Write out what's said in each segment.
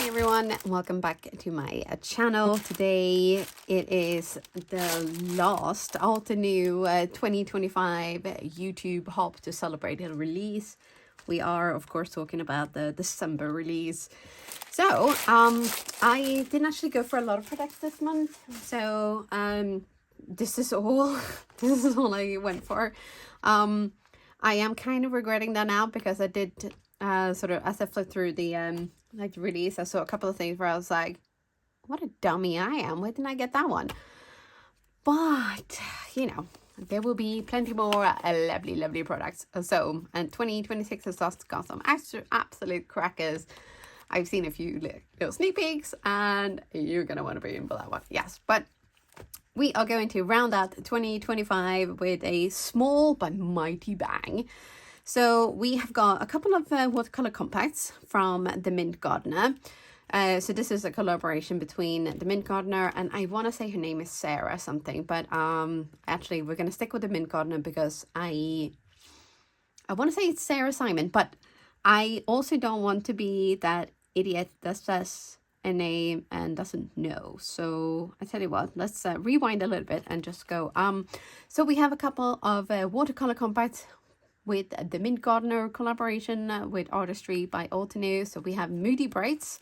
Hi everyone, welcome back to my channel. Today it is the last Altenew 2025 YouTube Hop to celebrate a release. We are of course talking about the December release. So I didn't actually go for a lot of products this month. So this is all I went for. I am kind of regretting that now because I did sort of, as I flipped through the like the release, I saw a couple of things where I was like, what a dummy I am, why didn't I get that one? But you know, there will be plenty more lovely products. So, and 2026 has just got some absolute crackers. I've seen a few little sneak peeks and you're gonna want to be in for that one. Yes, but we are going to round out 2025 with a small but mighty bang. So we have got a couple of watercolor compacts from the Mint Gardener. So this is a collaboration between the Mint Gardener and I want to say her name is Sarah something, but actually we're going to stick with the Mint Gardener because I want to say it's Sarah Simon, but I also don't want to be that idiot that says a name and doesn't know. So I tell you what, let's rewind a little bit and just go. So we have a couple of watercolor compacts with the Mint Gardener collaboration with artistry by Altenew. So we have Moody Brights.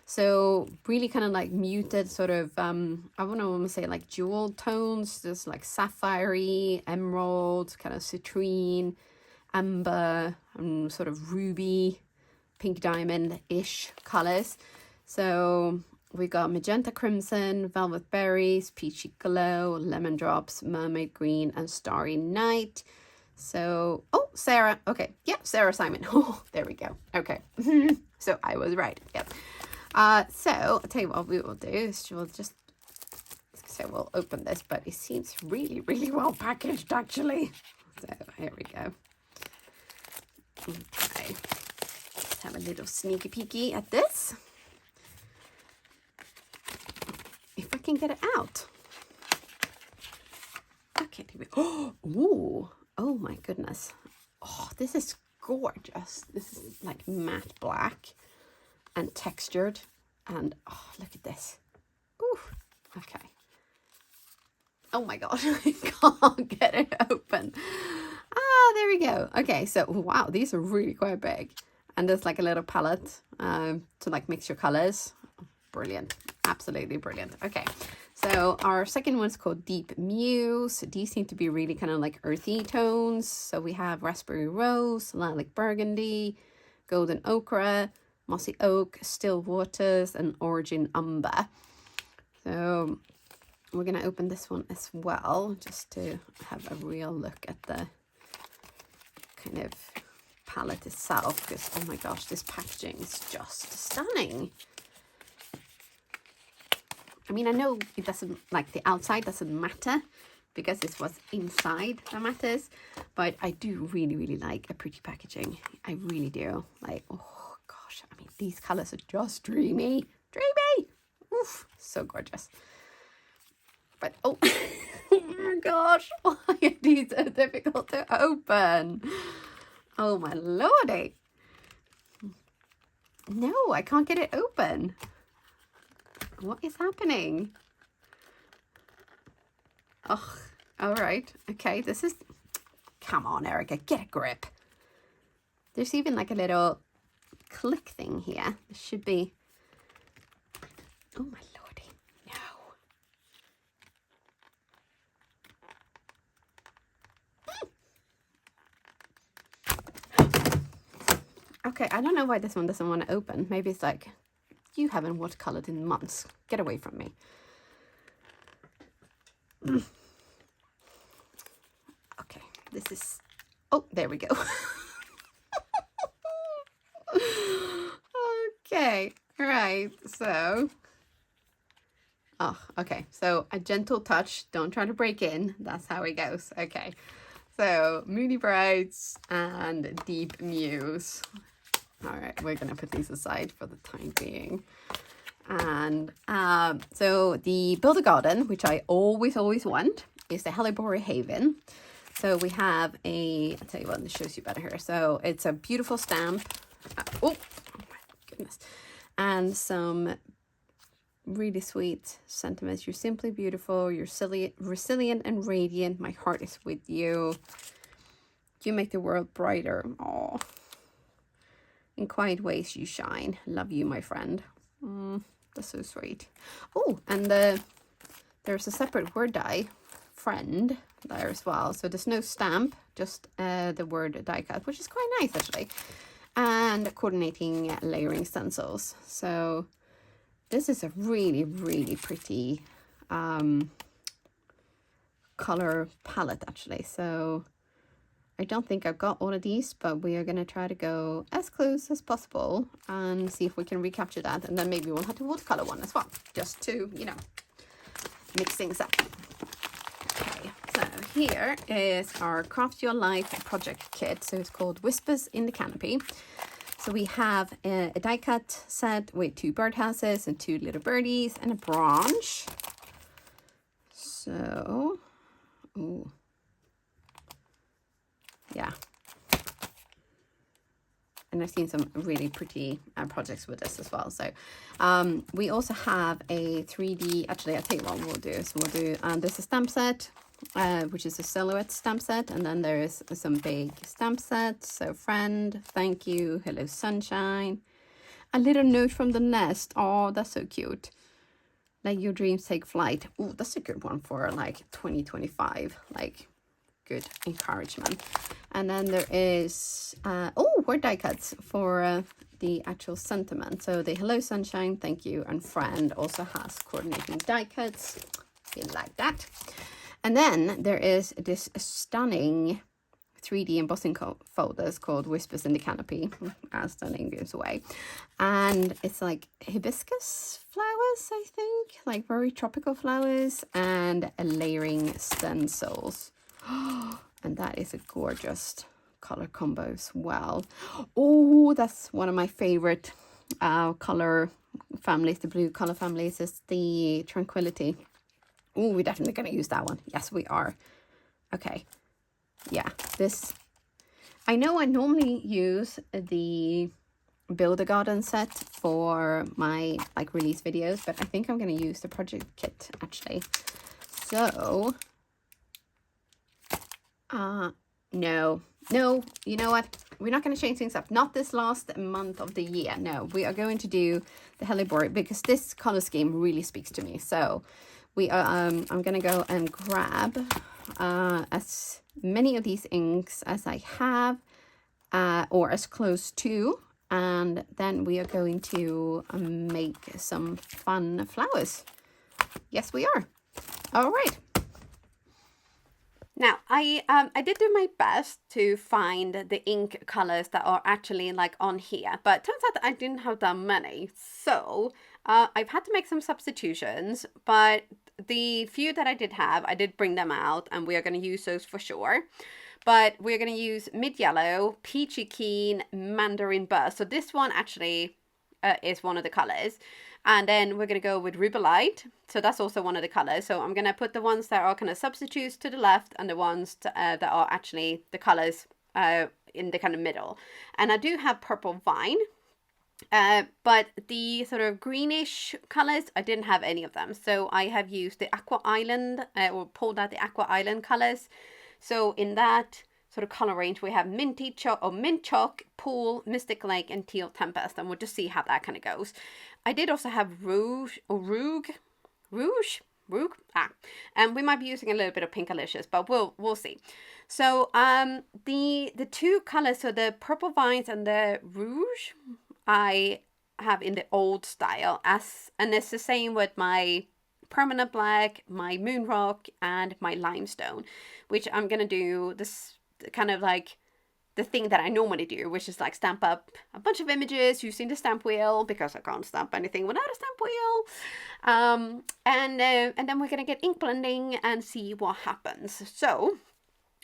So really kind of like muted sort of, I want to say like jewel tones, just like sapphire-y, emerald, kind of citrine, amber, and sort of ruby, pink diamond-ish colors. So we got magenta crimson, velvet berries, peachy glow, lemon drops, mermaid green, and starry night. So, oh, Sarah. Okay. Yep. Sarah Simon. Oh, there we go. Okay. So I was right. Yep. So I'll tell you what we will do is we'll just, so we'll open this, but it seems really well packaged actually. So here we go. Okay. Let's have a little sneaky peeky at this. If I can get it out. Okay. Here we go. Oh, oh my goodness. Oh, this is gorgeous. This is like matte black and textured. And oh, look at this. Ooh, okay. Oh my God, I can't get it open. Ah, there we go. Okay, so wow, these are really quite big. And there's like a little palette to like mix your colors. Brilliant. Absolutely brilliant. Okay. So our second one's called Deep Muse. These seem to be really kind of like earthy tones. So we have raspberry rose, lilac burgundy, golden ochre, mossy oak, still waters, and origin umber. So we're going to open this one as well, just to have a real look at the kind of palette itself. Because, oh my gosh, this packaging is just stunning. I mean, I know it doesn't, like the outside doesn't matter because it's what's inside that matters, but I do really like a pretty packaging. I really do. Like, oh gosh, I mean, these colors are just dreamy. Oof, so gorgeous. But, oh, oh my gosh, why are these so difficult to open? Oh my lordy. No, I can't get it open. What is happening? Oh, all right. Okay, this is... Come on, Erica, get a grip. There's even like a little click thing here. This should be... Oh, my lordy. No. Okay, I don't know why this one doesn't want to open. Maybe it's like... You haven't watercolored in months. Get away from me. Okay, this is... Oh, there we go. Okay, right, so... Oh, okay, so a gentle touch. Don't try to break in. That's how it goes. Okay, so Moody Brights and Deep Muse. All right, we're going to put these aside for the time being. And so the Build a Garden, which I always want, is the Celebratory Haven. So we have a, I'll tell you what, this shows you better here. So it's a beautiful stamp. Oh my goodness. and some really sweet sentiments. You're simply beautiful. You're resilient and radiant. My heart is with you. You make the world brighter. Oh, in quiet ways you shine. Love you, my friend. That's so sweet. Oh, and there's a separate word die, friend, there as well. So there's no stamp, just the word die cut, which is quite nice actually. And coordinating layering stencils. So this is a really, really pretty color palette actually. So I don't think I've got all of these, but we are going to try to go as close as possible and see if we can recapture that. And then maybe we'll have the watercolor one as well, just to, you know, mix things up. Okay, so here is our Craft Your Life project kit. So it's called Whispers in the Canopy. So we have a die cut set with 2 birdhouses and 2 little birdies and a branch. So, ooh. Yeah, and I've seen some really pretty projects with this as well. So we also have a 3D, actually I'll tell you what we'll do. So we'll do, there's a stamp set, which is a silhouette stamp set, and then there's some big stamp sets. So friend, thank you, hello sunshine, a little note from the nest. Oh, that's so cute. Let your dreams take flight. Oh, that's a good one for like 2025, like good encouragement. And then there is word die cuts for the actual sentiment. So the hello sunshine, thank you, and friend also has coordinating die cuts. You like that. And then there is this stunning 3D embossing folders called Whispers in the Canopy, as the name gives away. And it's like hibiscus flowers, I think, like very tropical flowers, and layering stencils. And that is a gorgeous color combo as well. Oh, that's one of my favorite color families, the blue color families, is the Tranquility. Oh, we're definitely going to use that one. Yes, we are. Okay. Yeah, this, I know I normally use the Build a Garden set for my like release videos, but I think I'm going to use the project kit actually. So no, you know what? We're not going to change things up. Not this last month of the year. No, we are going to do the Hellebore because this color scheme really speaks to me. So we are, I'm going to go and grab as many of these inks as I have, or as close to, and then we are going to make some fun flowers. Yes, we are. All right. Now, I did do my best to find the ink colors that are actually like on here, but it turns out that I didn't have that many. So I've had to make some substitutions, but the few that I did have, I did bring them out, and we are going to use those for sure. But we're going to use Mid Yellow, Peachy Keen, Mandarin Burst. So this one actually is one of the colors. And then we're going to go with Rubelite. So that's also one of the colors. So I'm going to put the ones that are kind of substitutes to the left, and the ones that are actually the colors in the kind of middle. And I do have Purple Vine. But the sort of greenish colors, I didn't have any of them. So I have used the Aqua Island, or pulled out the Aqua Island colors. So in that sort of color range, we have Mint Chalk, Pool, Mystic Lake, and Teal Tempest, and we'll just see how that kind of goes. I did also have Rouge, and we might be using a little bit of Pinkalicious, but we'll see. So the two colors, so the Purple Vines and the Rouge, I have in the old style, and it's the same with my Permanent Black, my Moon Rock, and my Limestone, which I'm gonna do this kind of like the thing that I normally do, which is like stamp up a bunch of images using the stamp wheel, because I can't stamp anything without a stamp wheel. And then we're gonna get ink blending and see what happens. So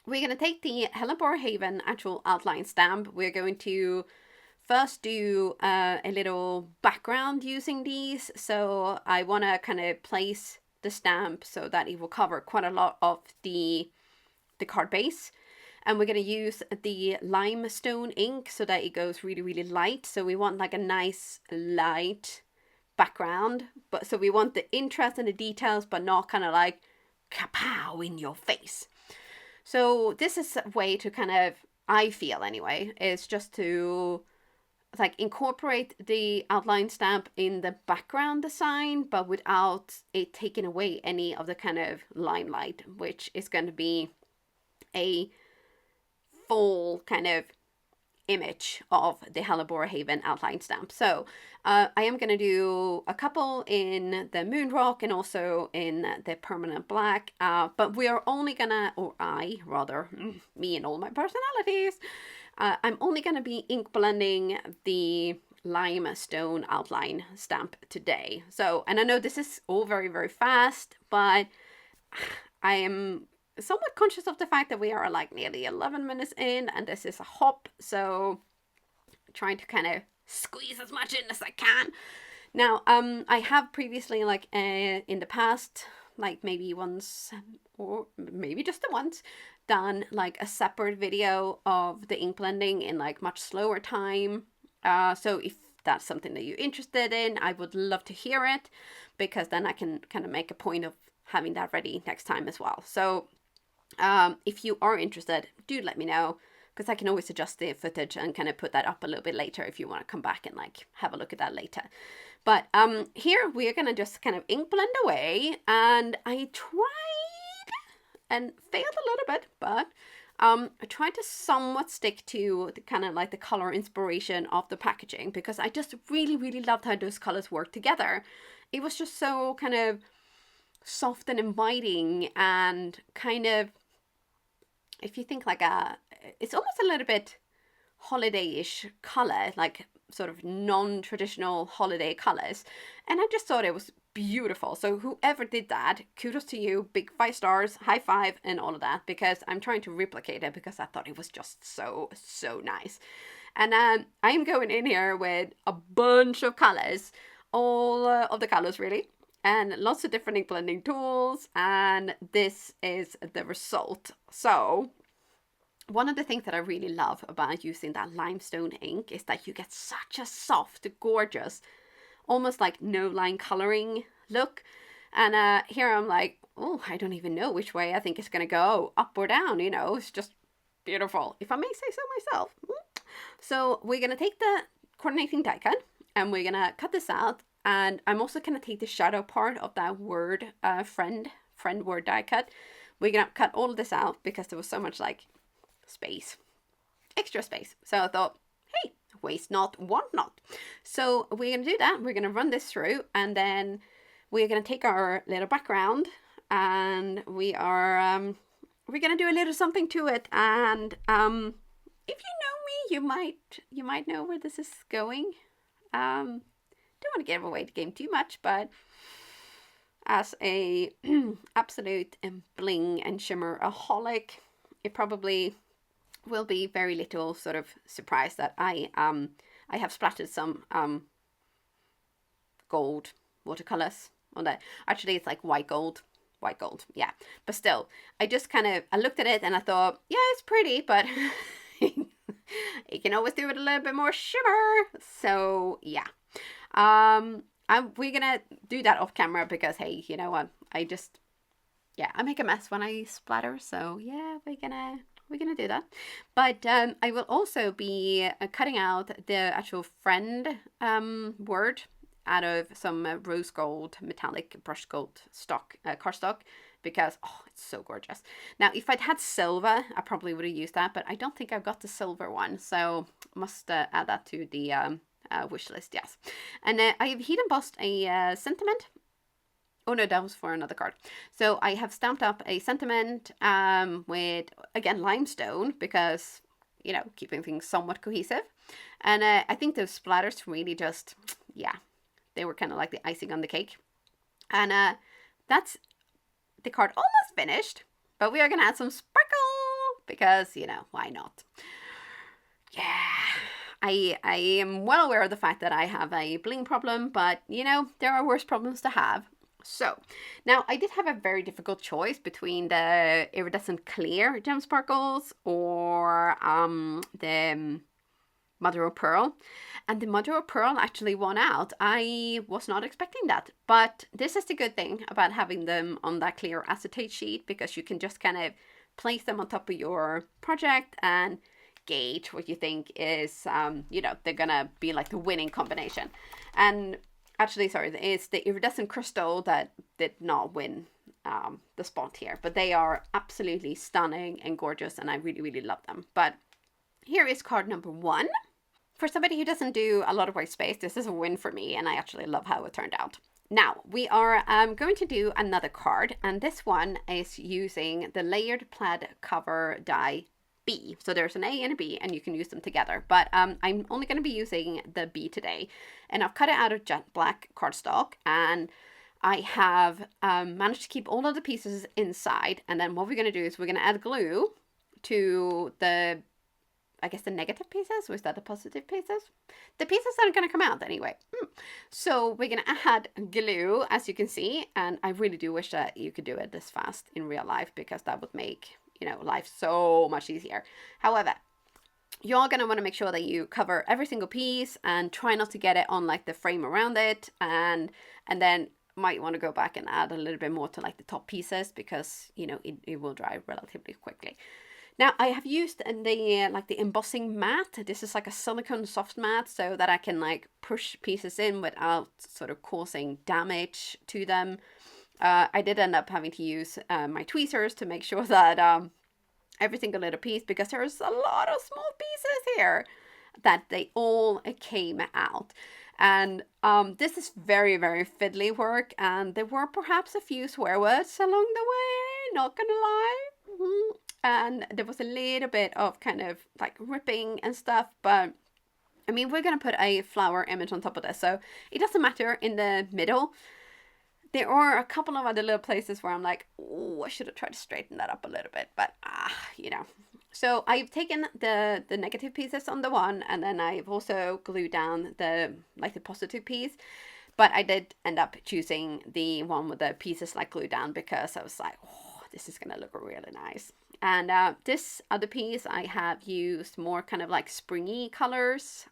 we're gonna take the Hellebore Haven actual outline stamp. We're going to first do a little background using these. So I want to kind of place the stamp so that it will cover quite a lot of the card base. And we're going to use the limestone ink so that it goes really, really light. So we want like a nice light background, but so we want the interest and the details, but not kind of like kapow in your face. So this is a way to kind of, I feel anyway, is just to like incorporate the outline stamp in the background design, but without it taking away any of the kind of limelight, which is going to be a full kind of image of the Hellebore Haven outline stamp. So I am going to do a couple in the moon rock and also in the permanent black, but we are only gonna, or I rather, me and all my personalities, I'm only going to be ink blending the limestone outline stamp today. So, and I know this is all very, very fast, but I am somewhat conscious of the fact that we are like nearly 11 minutes in and this is a hop. So trying to kind of squeeze as much in as I can. Now, I have previously, like in the past, like maybe once or maybe just the once, done like a separate video of the ink blending in like much slower time. So if that's something that you're interested in, I would love to hear it, because then I can kind of make a point of having that ready next time as well. So if you are interested, do let me know, because I can always adjust the footage and kind of put that up a little bit later if you want to come back and like have a look at that later. But here we're going to just kind of ink blend away, and I tried and failed a little bit, but I tried to somewhat stick to the kind of like the color inspiration of the packaging, because I just really, really loved how those colors work together. It was just so kind of soft and inviting, and kind of, if you think like it's almost a little bit holiday-ish color, like sort of non-traditional holiday colors. And I just thought it was beautiful. So whoever did that, kudos to you, big 5 stars, high five and all of that, because I'm trying to replicate it because I thought it was just so nice. And I'm going in here with a bunch of colors, all of the colors really, and lots of different ink blending tools, and this is the result. So one of the things that I really love about using that limestone ink is that you get such a soft, gorgeous, almost like no line coloring look. And here I'm like, oh, I don't even know which way I think it's going to go, up or down, you know, it's just beautiful, if I may say so myself. So we're going to take the coordinating die cut and we're going to cut this out. And I'm also going to take the shadow part of that word, friend word die cut. We're going to cut all of this out because there was so much like space, extra space. So I thought, hey, waste not, want not. So we're going to do that. We're going to run this through, and then we're going to take our little background and we are, we're going to do a little something to it. And if you know me, you might know where this is going. Don't want to give away the game too much, but as a absolute bling and shimmer-aholic, it probably will be very little sort of surprise that I have splattered some gold watercolors on that. Actually, it's like white gold, yeah. But still, I just kind of, I looked at it and I thought, yeah, it's pretty, but you can always do it a little bit more shimmer. So yeah, we're gonna do that off camera because, hey, you know what? I make a mess when I splatter. So yeah, we're gonna do that. But I will also be cutting out the actual friend word out of some rose gold metallic brush gold stock, cardstock, because it's so gorgeous. Now if I'd had silver, I probably would have used that, but I don't think I've got the silver one, so must add that to the wish list. Yes. And I have heat embossed a sentiment. Oh no, that was for another card. So I have stamped up a sentiment with, again, limestone, because, you know, keeping things somewhat cohesive. And I think those splatters really just, yeah, they were kind of like the icing on the cake. And that's the card almost finished, but we are going to add some sparkle because, you know, why not? Yeah. I am well aware of the fact that I have a bling problem, but, you know, there are worse problems to have. So now I did have a very difficult choice between the iridescent clear gem sparkles or the mother of pearl, and the mother of pearl actually won out. I was not expecting that, but this is the good thing about having them on that clear acetate sheet, because you can just kind of place them on top of your project and gauge what you think is you know, they're gonna be like the winning combination. And actually, sorry, it's the iridescent crystal that did not win the spot here, but they are absolutely stunning and gorgeous, and I really, really love them. But here is card number 1. For somebody who doesn't do a lot of white space, this is a win for me, and I actually love how it turned out. Now, we are going to do another card, and this one is using the layered plaid cover die B. So there's an A and a B, and you can use them together. But I'm only going to be using the B today. And I've cut it out of jet black cardstock, and I have managed to keep all of the pieces inside. And then what we're going to do is we're going to add glue to the, I guess, the negative pieces. Was that the positive pieces? The pieces that are going to come out anyway. So we're going to add glue, as you can see. And I really do wish that you could do it this fast in real life, because that would make, you know, life so much easier. However, you're going to want to make sure that you cover every single piece and try not to get it on like the frame around it, and then might want to go back and add a little bit more to like the top pieces, because, you know, it will dry relatively quickly. Now I have used the like the embossing mat. This is like a silicone soft mat, so that I can like push pieces in without sort of causing damage to them. I did end up having to use my tweezers to make sure that every single little piece, because there's a lot of small pieces here, that they all came out. And this is very, very fiddly work, and there were perhaps a few swear words along the way, not gonna lie. And there was a little bit of kind of like ripping and stuff, but I mean, we're gonna put a flower image on top of this, so it doesn't matter in the middle. There are a couple of other little places where I'm like, oh, I should have tried to straighten that up a little bit, but you know. So I've taken the negative pieces on the one, and then I've also glued down the positive piece. But I did end up choosing the one with the pieces like glued down, because I was like, oh, this is gonna look really nice. And this other piece, I have used more kind of like springy colors.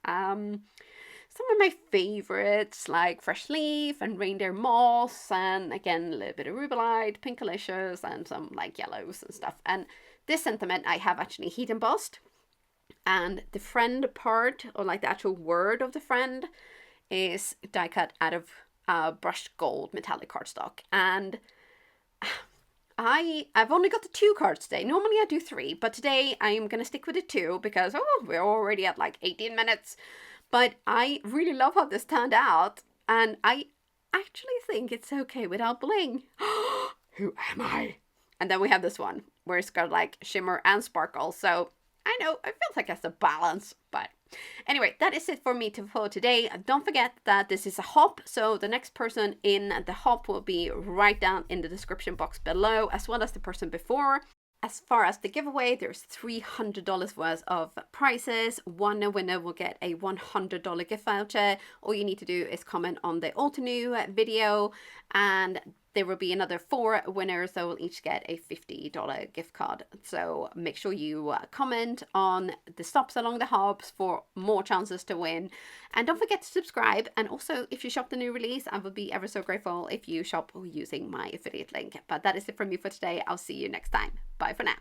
Some of my favorites, like Fresh Leaf and Reindeer Moss, and again, a little bit of Rubelite, Pinkalicious, and some like yellows and stuff. And this sentiment I have actually heat embossed. And the friend part, or like the actual word of the friend, is die cut out of brushed gold metallic cardstock. And I've only got the 2 cards today. Normally I do 3, but today I'm going to stick with the 2, because, we're already at like 18 minutes. But I really love how this turned out, and I actually think it's okay without bling. Who am I? And then we have this one, where it's got like shimmer and sparkle, so I know, it feels like it's a balance. But anyway, that is it for me for today. Don't forget that this is a hop, so the next person in the hop will be right down in the description box below, as well as the person before. As far as the giveaway, there's $300 worth of prizes. One winner will get a $100 gift voucher. All you need to do is comment on the Altenew video, and there will be another 4 winners that will each get a $50 gift card. So make sure you comment on the stops along the hops for more chances to win. And don't forget to subscribe. And also, if you shop the new release, I would be ever so grateful if you shop using my affiliate link. But that is it from me for today. I'll see you next time. Bye for now.